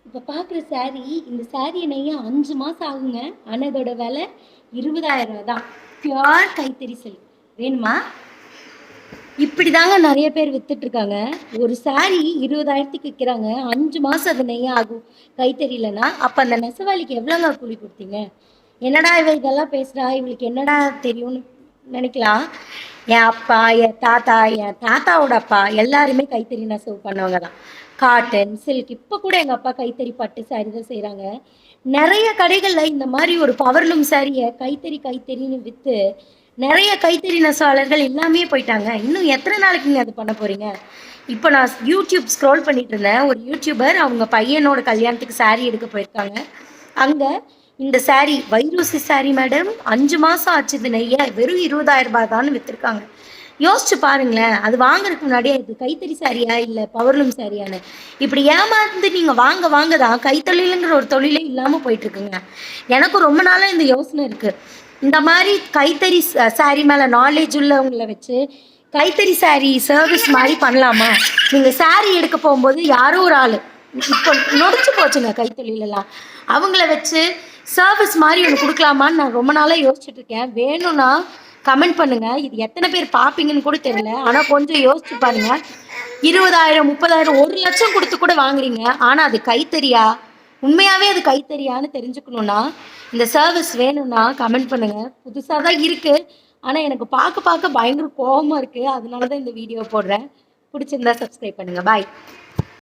இப்போ பார்க்குற சாரீ, இந்த சாரீ நெய்ய 5 மாசம் ஆகுங்க. ஆனா இதோட விலை 20,000 தான். பியூர் கைத்தறி சில்க். வேணுமா? இப்படிதாங்க நெறைய பேர் வித்துட்ருக்காங்க. ஒரு சாரீ 20,000க்கு விக்கிறாங்க. 5 மாசம் அது நெய்ய ஆகும். கைத்தறிலனா, அப்ப அந்த நெசவாளிக்கு எவ்வளோங்க கூலி குடுத்தீங்க? என்னடா இவ இதெல்லாம் பேசுறா? இவளுக்கு என்னடா தெரியும்னு நெனைக்கலாம். என் அப்பா, என் தாத்தா, என் தாத்தாவோட அப்பா எல்லாருமே கைத்தறி நெசவு பண்ணவங்க தான். காட்டன், சில்க் இப்ப கூட எங்க அப்பா கைத்தறி பட்டு சாரி தான் செய்றாங்க. நெறைய கடைகள்ல இந்த மாரி ஒரு பவர்லூம் சாரிய கைத்தறின்னு வித்து, நெறைய கைத்தறி நெசவாளர்கள் இல்லாமயே போயிட்டாங்க. இன்னும் எத்தன நாளைக்குங்க அது பண்ண போறீங்க? இப்ப நான் யூடியூப் ஸ்க்ரோல் பண்ணிட்டு இருந்தேன். ஒரு யூடியூபர் அவங்க பையனோட கல்யாணத்துக்கு சாரி எடுக்க போயிருக்காங்க. அங்க இந்த சாரி வைரூசி சாரி மேடம் 5 மாசம் ஆச்சு இது நெய்ய வெறும் 20,000 தான்னு வித்திருக்காங்க. யோசிச்சு பாருங்களேன். அது வாங்குறதுக்கு முன்னாடியே இது கைத்தறி சாரியா இல்ல பவர்லூம் சாரியான்னு இப்படி ஏமாந்து நீங்க வாங்க தான் கைத்தொழிலுங்கிற ஒரு தொழிலே இல்லாம போயிட்டு இருக்குங்க. எனக்கும் ரொம்ப நாளா இந்த யோசனை இருக்கு. இந்த மாதிரி கைத்தறி சாரி மேல நாலேஜ் உள்ளவங்கள வச்சு கைத்தறி சாரி சர்வீஸ் மாதிரி பண்ணலாமா? நீங்க சாரி எடுக்க போகும்போது யாரோ ஒரு ஆளு இப்போ நொடிச்சு போச்சுங்க கைத்தொழில் எல்லாம். அவங்கள வச்சு சர்வீஸ் மாதிரி ஒன்று கொடுக்கலாமான்னு நான் ரொம்ப நாளாக யோசிச்சுட்டு இருக்கேன். வேணும்னா கமெண்ட் பண்ணுங்க. இது எத்தனை பேர் பார்ப்பீங்கன்னு கூட தெரியல. ஆனால் கொஞ்சம் யோசிச்சு பாருங்க. 20,000 30,000 1,00,000 கொடுத்து கூட வாங்குறீங்க. ஆனால் அது கைத்தறியா? உண்மையாகவே அது கைத்தறியான்னு தெரிஞ்சுக்கணுன்னா இந்த சர்வீஸ் வேணும்னா கமெண்ட் பண்ணுங்க. புதுசாக தான் இருக்குது. ஆனால் எனக்கு பார்க்க பயங்கர கோபமாக இருக்குது. அதனால தான் இந்த வீடியோ போடுறேன். பிடிச்சிருந்தா சப்ஸ்கிரைப் பண்ணுங்கள். பாய்.